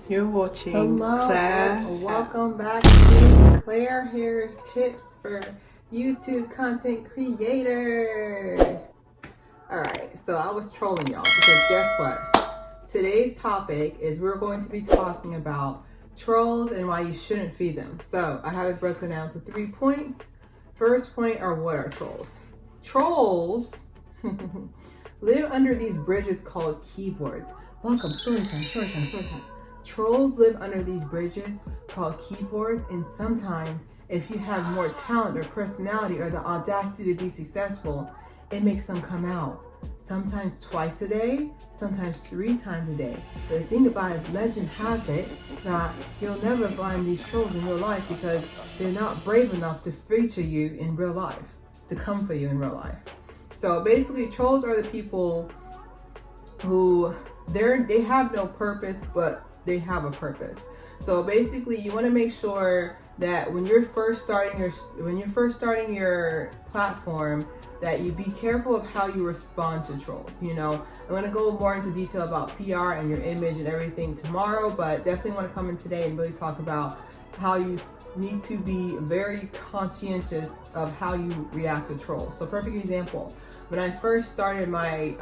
You're watching Hello, Claire. welcome back to Claire Haire's Tips for YouTube Content Creator. Alright, so I was trolling y'all because guess what? Today's topic is we're going to be talking about trolls and why you shouldn't feed them. So I have it broken down to 3 points. First point are what are trolls? Trolls live under these bridges called keyboards. Welcome, story time. Trolls live under these bridges called keyboards, and sometimes if you have more talent or personality or the audacity to be successful, it makes them come out. Sometimes twice a day, sometimes 3 times a day. But the thing about it is, legend has it that you'll never find these trolls in real life because they're not brave enough to feature you in real life, to come for you in real life. So basically, trolls are the people who they have no purpose, but they have a purpose. So basically, you want to make sure that when you're first starting your platform, that you be careful of how you respond to trolls. You know, I'm going to go more into detail about PR and your image and everything tomorrow, but definitely want to come in today and really talk about how you need to be very conscientious of how you react to trolls. So perfect example, when I first started my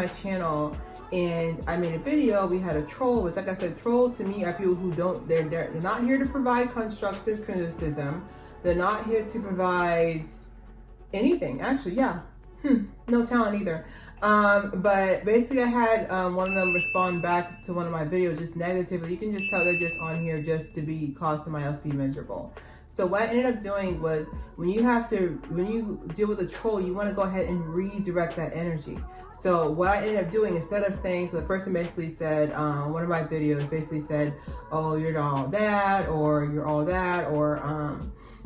channel and I made a video, we had a troll, which, like I said, trolls to me are people who they're not here to provide constructive criticism. They're not here to provide anything, actually. No talent either. But basically I had one of them respond back to one of my videos just negatively. You can just tell they're just on here just to cause somebody else to be miserable. So what I ended up doing was, when you deal with a troll, you want to go ahead and redirect that energy. So what I ended up doing, instead of saying, so the person basically said, one of my videos basically said, oh, you're not all that, or you're all that, or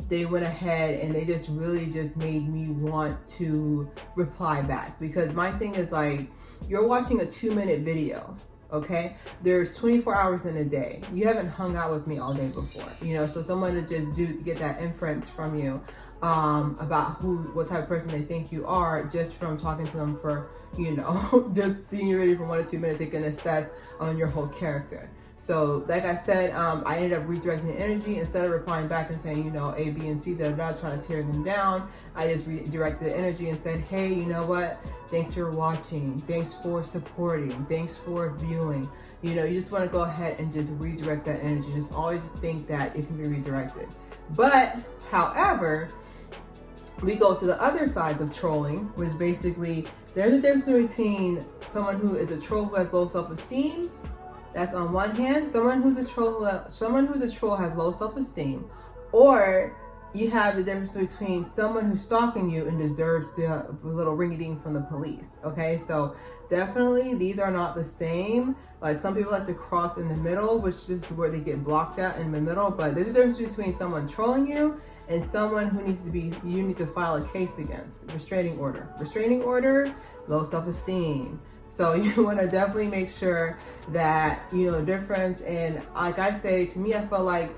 they went ahead and they just really just made me want to reply back. Because my thing is, like, you're watching a 2-minute video, okay? There's 24 hours in a day. You haven't hung out with me all day before, you know? So someone to just get that inference from you about what type of person they think you are, just from talking to them for, you know, just seeing you ready for 1 or 2 minutes, they can assess on your whole character. So like I said, I ended up redirecting the energy. Instead of replying back and saying, you know, A, B, and C, trying to tear them down, I just redirected the energy and said, hey, you know what? Thanks for watching. Thanks for supporting. Thanks for viewing. You know, you just want to go ahead and just redirect that energy. Just always think that it can be redirected. But, however, we go to the other sides of trolling, which basically, there's a difference between someone who is a troll who has low self-esteem. That's on one hand. Someone who's a troll has low self-esteem, or you have the difference between someone who's stalking you and deserves a little ring-a-ding from the police. Okay, so definitely these are not the same. Like, some people like to cross in the middle, which this is where they get blocked out in the middle. But there's a difference between someone trolling you and someone who you need to file a case against. Restraining order, low self-esteem. So you want to definitely make sure that you know the difference. And like I say, to me, I feel like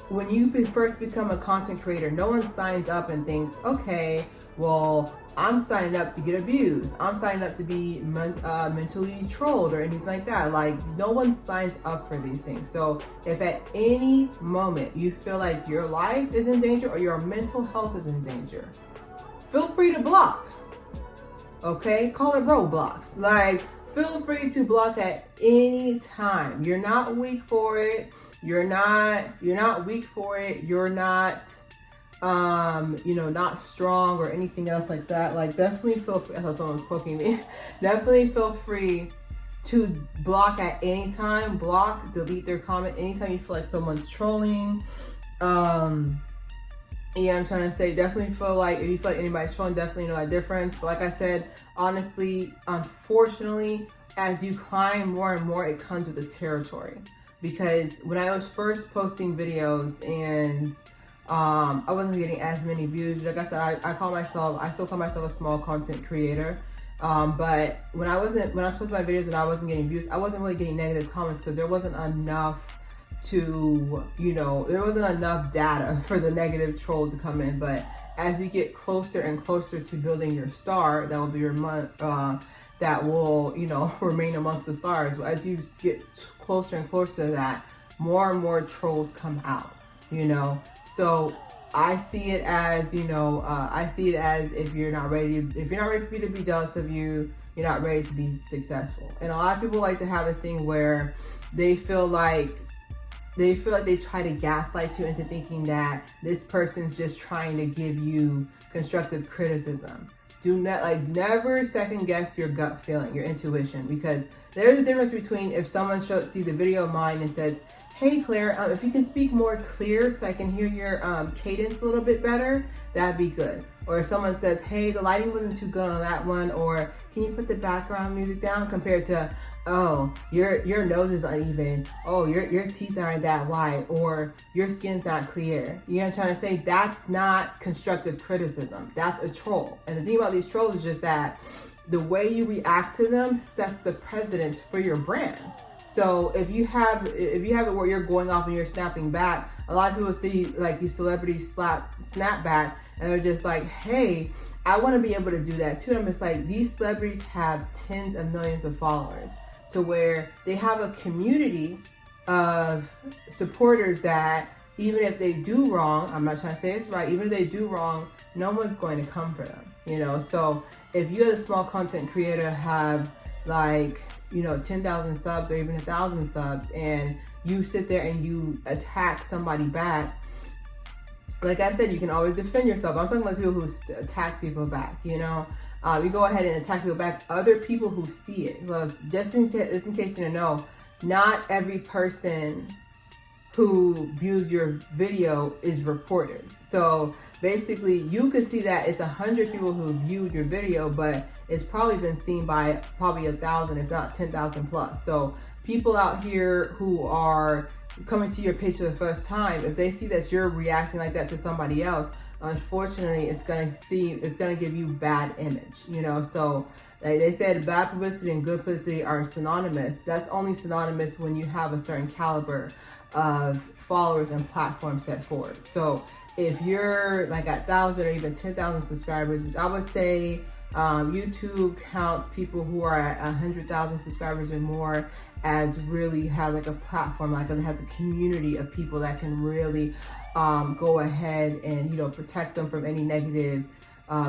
when you first become a content creator, no one signs up and thinks, okay, well, I'm signing up to get abused. I'm signing up to be mentally trolled or anything like that. Like, no one signs up for these things. So if at any moment you feel like your life is in danger or your mental health is in danger, feel free to block. Okay, call it roadblocks. Like, feel free to block at any time. You're not weak for it. You're not weak for it. You're not, you know, not strong or anything else like that. Like, definitely feel free. I thought someone was poking me. Definitely feel free to block at any time. Block, delete their comment anytime you feel like someone's trolling. Yeah, I'm trying to say, definitely feel like if you feel like anybody's trolling, definitely know that difference. But like I said, honestly, unfortunately, as you climb more and more, it comes with the territory. Because when I was first posting videos and I wasn't getting as many views, like I said, I still call myself a small content creator. But when I was posting my videos and I wasn't getting views, I wasn't really getting negative comments because there wasn't enough there wasn't enough data for the negative trolls to come in. But as you get closer and closer to building your star, that will be your that will, you know, remain amongst the stars. As you get closer and closer to that, more and more trolls come out, you know. So I see it as, you know, if you're not ready for me to be jealous of you, you're not ready to be successful. And a lot of people like to have this thing where they feel like they try to gaslight you into thinking that this person's just trying to give you constructive criticism. Do not, never second guess your gut feeling, your intuition, because there's a difference between if someone sees a video of mine and says, hey Claire, if you can speak more clear so I can hear your cadence a little bit better, that'd be good. Or if someone says, hey, the lighting wasn't too good on that one, or can you put the background music down, compared to, oh, your nose is uneven, oh, your teeth aren't that white, or your skin's not clear. You know what I'm trying to say? That's not constructive criticism. That's a troll. And the thing about these trolls is just that the way you react to them sets the precedence for your brand. So if you have it where you're going off and you're snapping back, a lot of people see like these celebrities snap back and they're just like, hey, I want to be able to do that too. And I'm just like, these celebrities have tens of millions of followers, to where they have a community of supporters that even if they do wrong, I'm not trying to say it's right, even if they do wrong, no one's going to come for them, you know? So if you as a small content creator have like, you know, 10,000 subs or even 1,000 subs, and you sit there and you attack somebody back, like I said, you can always defend yourself. I'm talking about people who attack people back, you know? You go ahead and attack people back, other people who see it. Well, just in case you don't know, not every person who views your video is reported. So basically you could see that it's 100 people who viewed your video, but it's probably been seen by probably 1,000, if not 10,000 plus. So people out here who are coming to your page for the first time, if they see that you're reacting like that to somebody else, unfortunately, it's gonna give you bad image, you know? So like they said, bad publicity and good publicity are synonymous. That's only synonymous when you have a certain caliber of followers and platforms set forward. So if you're like at 1,000 or even 10,000 subscribers, which I would say YouTube counts people who are at 100,000 subscribers or more as really has like a platform, like it has a community of people that can really go ahead and, you know, protect them from any negative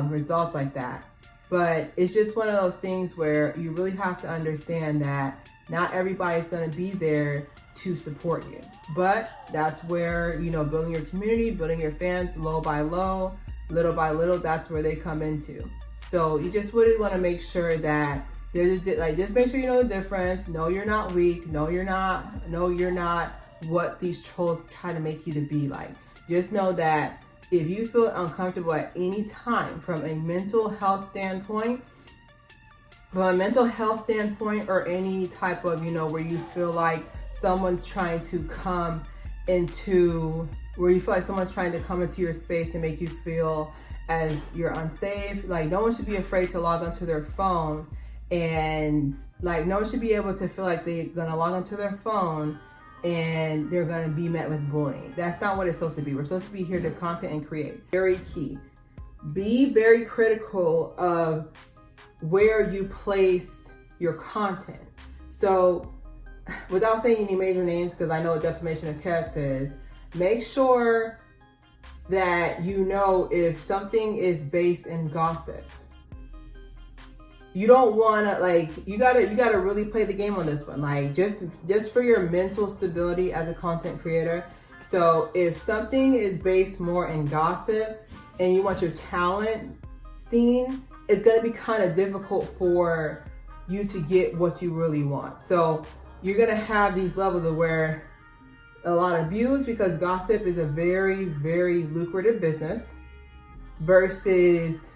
results like that. But it's just one of those things where you really have to understand that not everybody's going to be there to support you. But that's where, you know, building your community, building your fans low by low, little by little, that's where they come into. So you just really want to make sure that there's just make sure you know the difference. No, you're not weak. No, you're not. No, you're not what these trolls try to make you to be like. Just know that if you feel uncomfortable at any time from a mental health standpoint, or any type of, you know, where you feel like someone's trying to come into, where you feel like someone's trying to come into your space and make you feel as you're unsafe, like no one should be afraid to log onto their phone, and like no one should be able to feel like they're gonna log onto their phone and they're gonna be met with bullying. That's not what it's supposed to be. We're supposed to be here to content and create. Very key. Be very critical of where you place your content. So without saying any major names, because I know what defamation of character is, make sure that you know if something is based in gossip. You don't want to, like, you gotta really play the game on this one, like just for your mental stability as a content creator. So if something is based more in gossip and you want your talent seen, it's going to be kind of difficult for you to get what you really want. So you're going to have these levels of where a lot of views, because gossip is a very, very lucrative business, versus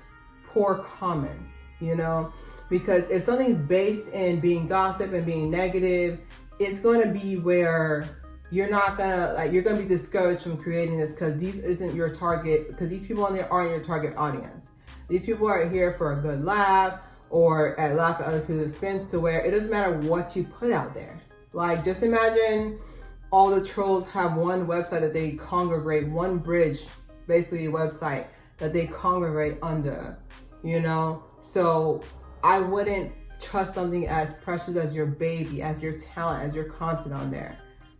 poor comments, you know? Because if something's based in being gossip and being negative, it's going to be where you're not gonna, like, you're gonna be discouraged from creating this, because these isn't your target, because these people on there aren't your target audience. These people are here for a good laugh, or a laugh at other people's expense, to where it doesn't matter what you put out there. Like, just imagine all the trolls have one website that they congregate, one bridge, basically a website that they congregate under, you know? So I wouldn't trust something as precious as your baby, as your talent, as your content on there,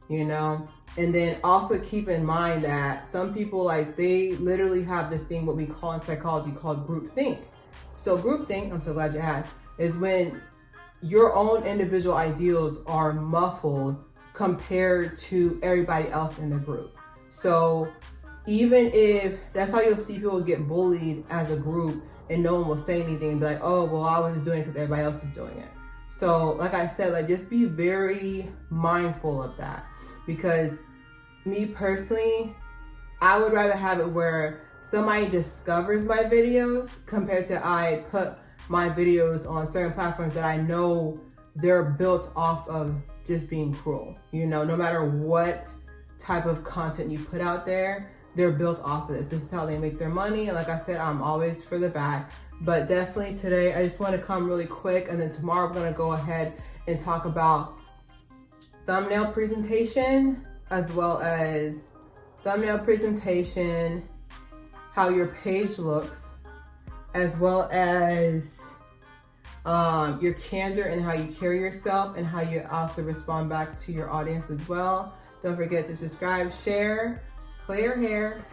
you know? And then also keep in mind that some people, like, they literally have this thing, what we call in psychology, called groupthink. So groupthink, I'm so glad you asked, is when your own individual ideals are muffled compared to everybody else in the group. So even if, that's how you'll see people get bullied as a group and no one will say anything and be like, oh, well, I was just doing it because everybody else was doing it. So like I said, like, just be very mindful of that, because me personally, I would rather have it where somebody discovers my videos compared to I put my videos on certain platforms that I know they're built off of just being cruel. You know, no matter what type of content you put out there, they're built off of this. This is how they make their money. And like I said, I'm always for the bad. But definitely today, I just want to come really quick. And then tomorrow, we're going to go ahead and talk about thumbnail presentation, as well as thumbnail presentation, how your page looks, as well as your candor and how you carry yourself, and how you also respond back to your audience as well. Don't forget to subscribe, share, play your hair,